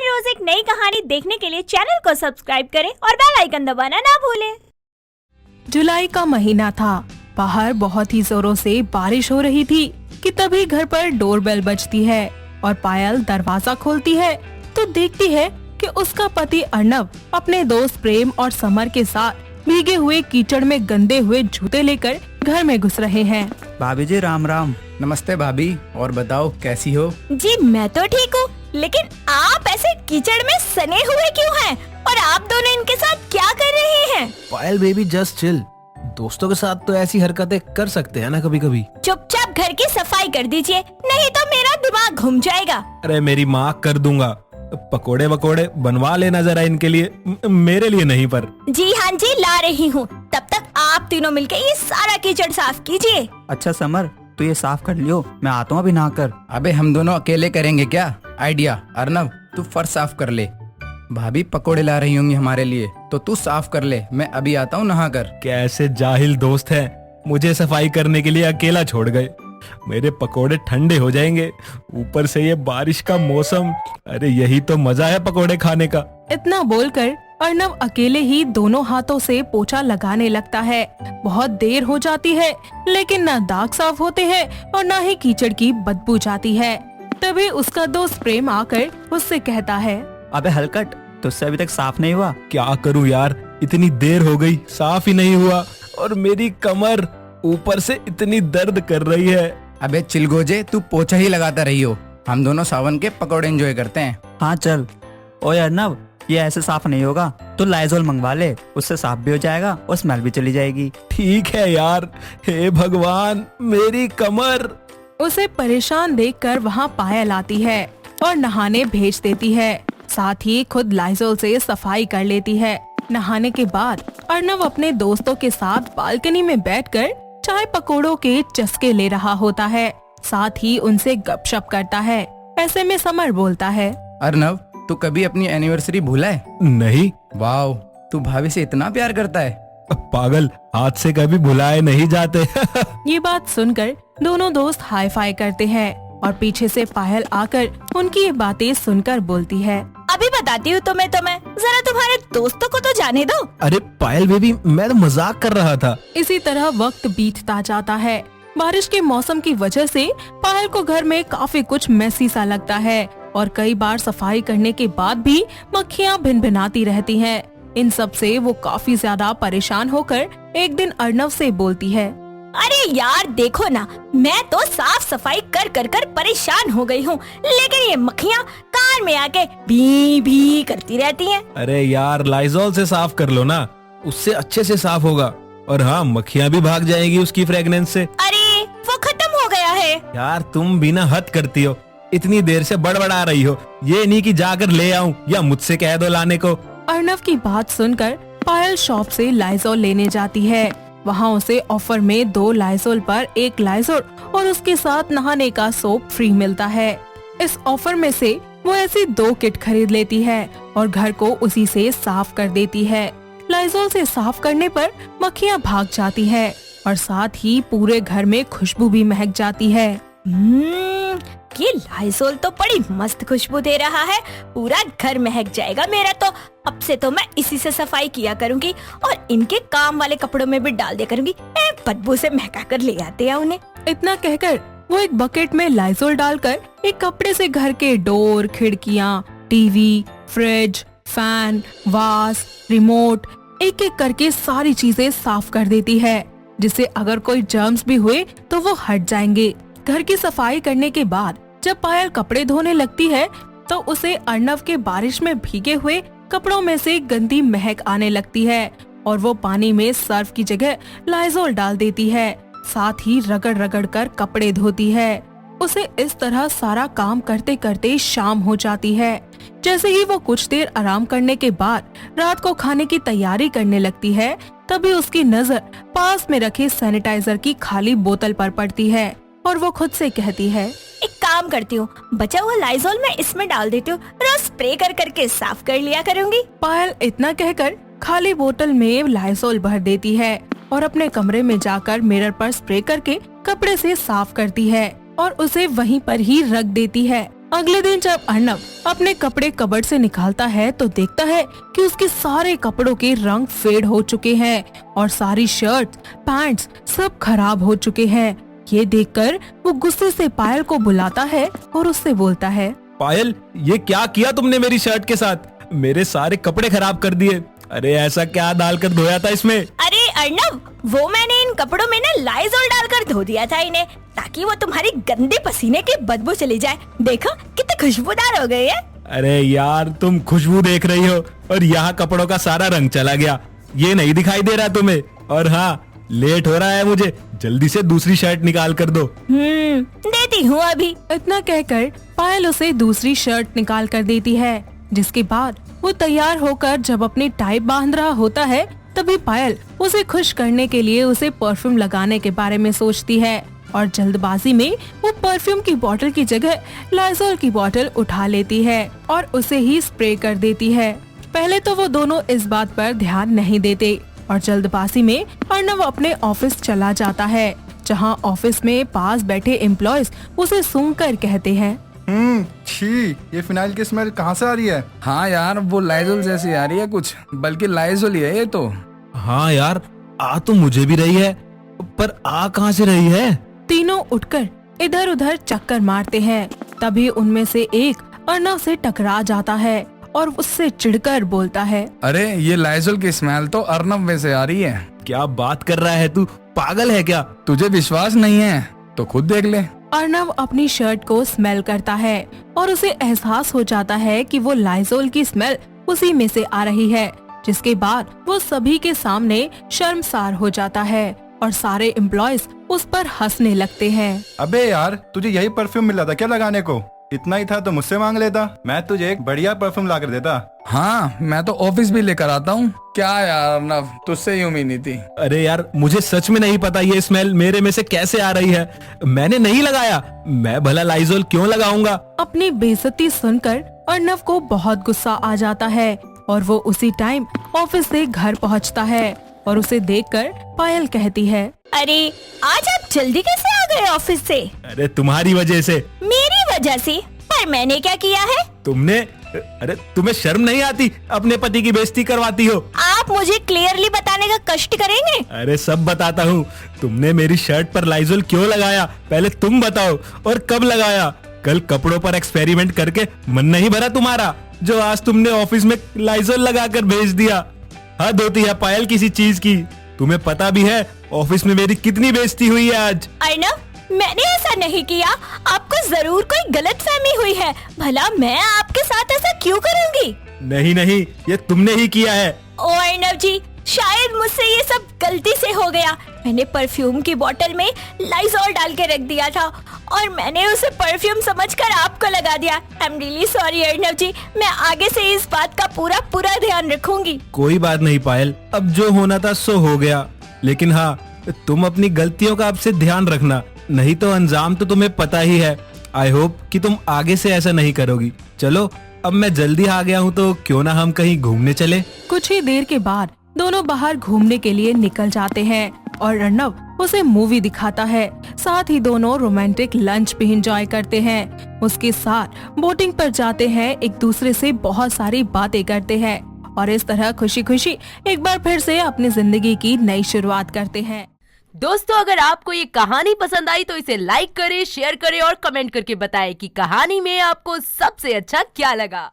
हर रोज एक नई कहानी देखने के लिए चैनल को सब्सक्राइब करें और बेल आइकन दबाना ना भूलें। जुलाई का महीना था। बाहर बहुत ही जोरों से बारिश हो रही थी कि तभी घर पर डोरबेल बजती है और पायल दरवाजा खोलती है तो देखती है कि उसका पति अर्नव अपने दोस्त प्रेम और समर के साथ भीगे हुए कीचड़ में गंदे हुए जूते लेकर घर में घुस रहे हैं। भाभी जी राम राम। नमस्ते भाभी, और बताओ कैसी हो? जी मैं तो ठीक हूँ, लेकिन आप ऐसे कीचड़ में सने हुए क्यों हैं? और आप दोनों इनके साथ क्या कर रहे हैं? पायल बेबी जस्ट चिल। दोस्तों के साथ तो ऐसी हरकतें कर सकते हैं ना कभी कभी। चुपचाप घर की सफाई कर दीजिए, नहीं तो मेरा दिमाग घूम जाएगा। अरे मेरी माँ, कर दूंगा। पकोड़े वकोड़े बनवा लेना जरा इनके लिए, मेरे लिए नहीं पर। जी हाँ जी, ला रही हूँ। तब तक आप तीनों मिलके ये सारा कीचड़ साफ कीजिए। अच्छा समर, तू ये साफ कर लियो, मैं आता हूँ अभी नहाकर। अबे हम दोनों अकेले करेंगे क्या? आइडिया। अर्नव तू फर्श साफ कर ले, भाभी पकोड़े ला रही होंगी हमारे लिए, तो तू साफ कर ले, मैं अभी आता हूँ नहाकर। कैसे जाहिल दोस्त हैं, मुझे सफाई करने के लिए अकेला छोड़ गए। मेरे पकोड़े ठंडे हो जाएंगे, ऊपर से ये बारिश का मौसम। अरे यही तो मजा है पकोड़े खाने का। इतना बोलकर अर्नव अकेले ही दोनों हाथों से पोछा लगाने लगता है। बहुत देर हो जाती है, लेकिन न दाग साफ होते हैं और न ही कीचड़ की बदबू जाती है। तभी उसका दोस्त प्रेम आकर उससे कहता है, अबे हलकट, तुझसे अभी तक साफ नहीं हुआ? क्या करूं यार, इतनी देर हो गई, साफ ही नहीं हुआ। और मेरी कमर ऊपर से इतनी दर्द कर रही है। अबे चिलगोजे, तू पोछा ही लगाता रही हो, हम दोनों सावन के पकोड़े एंजॉय करते हैं। हाँ चल। ओए अर्नव, ये ऐसे साफ नहीं होगा, तू लाइजोल मंगवा ले, उससे साफ भी हो जाएगा और स्मेल भी चली जाएगी। ठीक है यार, हे भगवान मेरी कमर। उसे परेशान देखकर वहाँ पायल आती है और नहाने भेज देती है। साथ ही खुद लाइजोल से सफाई कर लेती है। नहाने के बाद अर्नव अपने दोस्तों के साथ बालकनी में बैठकर चाय पकोड़ों के चस्के ले रहा होता है। साथ ही उनसे गपशप करता है। ऐसे में समर बोलता है, अर्नव तू कभी अपनी एनिवर्सरी भूला है? नहीं। वाओ, तू भाभी से इतना प्यार करता है? पागल, हाथ से कभी भुलाए नहीं जाते। ये बात सुनकर दोनों दोस्त हाई फाई करते हैं और पीछे से पायल आकर उनकी ये बातें सुनकर बोलती है, अभी बताती हूँ तुम्हें, जरा तुम्हारे दोस्तों को तो जाने दो। अरे पायल बेबी, मैं तो मजाक कर रहा था। इसी तरह वक्त बीतता जाता है। बारिश के मौसम की वजह से पायल को घर में काफी कुछ मैसी सा लगता है और कई बार सफाई करने के बाद भी मक्खियाँ भिनभिनाती रहती हैं। इन सब से वो काफी ज्यादा परेशान होकर एक दिन अर्नव से बोलती है, अरे यार देखो ना, मैं तो साफ सफाई कर कर कर परेशान हो गई हूँ, लेकिन ये मक्खियाँ कान में आके भी भी करती रहती हैं। अरे यार, लाइजॉल से साफ कर लो ना, उससे अच्छे से साफ होगा। और हाँ, मक्खियाँ भी भाग जाएंगी उसकी फ्रेग्रेंस से। अरे वो खत्म हो गया है। यार तुम भी ना हद करती हो, इतनी देर से बड़बड़ा रही हो। ये नहीं कि जाकर ले आऊं या मुझसे कह दो लाने को। अर्नव की बात सुनकर पायल शॉप से लाइजॉल लेने जाती है। वहाँ उसे ऑफर में 2 लाइजॉल पर 1 लाइजॉल और उसके साथ नहाने का सोप फ्री मिलता है। इस ऑफर में से वो ऐसी 2 किट खरीद लेती है और घर को उसी से साफ कर देती है। लाइजॉल से साफ करने पर मक्खियाँ भाग जाती है और साथ ही पूरे घर में खुशबू भी महक जाती है। ये लाइजोल तो बड़ी मस्त खुशबू दे रहा है, पूरा घर महक जाएगा मेरा तो। अब से तो मैं इसी से सफाई किया करूंगी और इनके काम वाले कपड़ों में भी डाल दिया करूंगी। बदबू से महका कर ले आते हैं उन्हें। इतना कहकर वो एक बकेट में लाइजोल डालकर एक कपड़े से घर के डोर, खिड़कियाँ, टीवी, फ्रिज, फैन, वास, रिमोट एक एक करके सारी चीजें साफ कर देती है, जिससे अगर कोई जर्म्स भी हुए तो वो हट जाएंगे। घर की सफाई करने के बाद जब पायल कपड़े धोने लगती है तो उसे अर्नव के बारिश में भीगे हुए कपड़ों में से गंदी महक आने लगती है और वो पानी में सर्फ की जगह लाइजोल डाल देती है। साथ ही रगड़ रगड़ कर कपड़े धोती है। उसे इस तरह सारा काम करते करते शाम हो जाती है। जैसे ही वो कुछ देर आराम करने के बाद रात को खाने की तैयारी करने लगती है, तभी उसकी नजर पास में रखे सैनिटाइजर की खाली बोतल पर पड़ती है और वो खुद से कहती है, एक काम करती हूँ, बचा हुआ लाइजोल मैं इसमें डाल देती हूँ, रोज स्प्रे कर करके साफ कर लिया करूँगी। पायल इतना कहकर खाली बोतल में लाइजोल भर देती है और अपने कमरे में जाकर मिरर पर स्प्रे करके कपड़े से साफ करती है और उसे वहीं पर ही रख देती है। अगले दिन जब अर्नब अपने कपड़े कबर्ड से निकालता है तो देखता है कि उसके सारे कपड़ों के रंग फेड हो चुके हैं और सारी शर्ट्स, पैंट्स सब खराब हो चुके हैं। ये देखकर वो गुस्से से पायल को बुलाता है और उससे बोलता है, पायल, ये क्या किया तुमने मेरी शर्ट के साथ? मेरे सारे कपड़े खराब कर दिए। अरे ऐसा क्या डालकर धोया था इसमें? अरे अर्नब, वो मैंने इन कपड़ों में ना लाइजोल डालकर धो दिया था इन्हें, ताकि वो तुम्हारी गंदे पसीने की बदबू चली जाए। देखो कितने खुशबूदार हो गए हैं। अरे यार, तुम खुशबू देख रही हो और यहाँ कपड़ों का सारा रंग चला गया। ये नहीं दिखाई दे रहा तुम्हें? और हाँ, लेट हो रहा है मुझे, जल्दी से दूसरी शर्ट निकाल कर दो। देती हूँ अभी। इतना कहकर पायल उसे दूसरी शर्ट निकाल कर देती है। जिसके बाद वो तैयार होकर जब अपनी टाई बांध रहा होता है तभी पायल उसे खुश करने के लिए उसे परफ्यूम लगाने के बारे में सोचती है और जल्दबाजी में वो परफ्यूम की बोतल की जगह लाइजोल की बोतल उठा लेती है और उसे ही स्प्रे कर देती है। पहले तो वो दोनों इस बात पर ध्यान नहीं देते और जल्दबाजी में अर्नब अपने ऑफिस चला जाता है, जहाँ ऑफिस में पास बैठे एम्प्लॉयज उसे सूंघकर कहते हैं, छी, ये फिनाइल की स्मेल कहाँ से आ रही है? हाँ यार, वो लाइजोल जैसी आ रही है कुछ, बल्कि लाइजोल ही है ये तो। हाँ यार, आ तो मुझे भी रही है, पर आ कहाँ से रही है? तीनों उठकर इधर उधर चक्कर मारते हैं। तभी उनमें से एक अर्नब से टकरा जाता है और उससे चिढ़कर बोलता है, अरे ये लाइजोल की स्मेल तो अर्नब में से आ रही है। क्या बात कर रहा है तू? पागल है क्या? तुझे विश्वास नहीं है तो खुद देख ले। अर्नब अपनी शर्ट को स्मेल करता है और उसे एहसास हो जाता है कि वो लाइजोल की स्मेल उसी में से आ रही है। जिसके बाद वो सभी के सामने शर्मसार हो जाता है और सारे एम्प्लॉयज उस पर हंसने लगते हैं। अबे यार, तुझे यही परफ्यूम मिला था क्या लगाने को? इतना ही था तो मुझसे मांग लेता, मैं तुझे एक बढ़िया परफ्यूम ला कर देता। हाँ, मैं तो ऑफिस भी लेकर आता हूँ। क्या यार अर्नब, तुझसे ही उम्मीद नहीं थी। अरे यार, मुझे सच में नहीं पता ये स्मेल मेरे में से कैसे आ रही है। मैंने नहीं लगाया, मैं भला लाइजोल क्यों लगाऊंगा? अपनी बेइज्जती सुनकर अर्नब को बहुत गुस्सा आ जाता है और वो उसी टाइम ऑफिस से घर पहुंचता है और उसे देखकर पायल कहती है, अरे आज आप जल्दी कैसे आ गए ऑफिस से? अरे तुम्हारी वजह से। मेरी वजह से? पर मैंने क्या किया है? तुमने, अरे तुम्हें शर्म नहीं आती? अपने पति की बेइज्जती करवाती हो। आप मुझे क्लियरली बताने का कष्ट करेंगे? अरे सब बताता हूँ। तुमने मेरी शर्ट पर लाइजोल क्यों लगाया, पहले तुम बताओ, और कब लगाया? कल कपड़ों पर एक्सपेरिमेंट करके मन नहीं भरा तुम्हारा, जो आज तुमने ऑफिस में लाइजोल लगाकर भेज दिया। हद होती है पायल किसी चीज की। तुम्हें पता भी है ऑफिस में मेरी कितनी बेइज्जती हुई है आज। अर्नब, मैंने ऐसा नहीं किया। आपको जरूर कोई गलतफहमी हुई है। भला मैं आपके साथ ऐसा क्यों करूंगी? नहीं नहीं, ये तुमने ही किया है। ओ अर्नब जी, शायद मुझसे ये सब गलती से हो गया। मैंने परफ्यूम की बोतल में लाइजोल डाल के रख दिया था और मैंने उसे परफ्यूम समझकर आपको लगा दिया। I am really sorry Arnab ji, मैं आगे से इस बात का पूरा ध्यान रखूंगी। कोई बात नहीं पायल, अब जो होना था सो हो गया। लेकिन हाँ, तुम अपनी गलतियों का अब से ध्यान रखना, नहीं तो अंजाम तो तुम्हें पता ही है। आई होप कि तुम आगे से ऐसा नहीं करोगी। चलो, अब मैं जल्दी आ गया हूँ तो क्यों ना हम कहीं घूमने चले। कुछ ही देर के बाद दोनों बाहर घूमने के लिए निकल जाते हैं और अर्नब उसे मूवी दिखाता है। साथ ही दोनों रोमांटिक लंच भी एंजॉय करते हैं। उसके साथ बोटिंग पर जाते हैं, एक दूसरे से बहुत सारी बातें करते हैं और इस तरह खुशी खुशी एक बार फिर से अपनी जिंदगी की नई शुरुआत करते हैं। दोस्तों, अगर आपको ये कहानी पसंद आई तो इसे लाइक करें, शेयर करें और कमेंट करके बताएं कि कहानी में आपको सबसे अच्छा क्या लगा।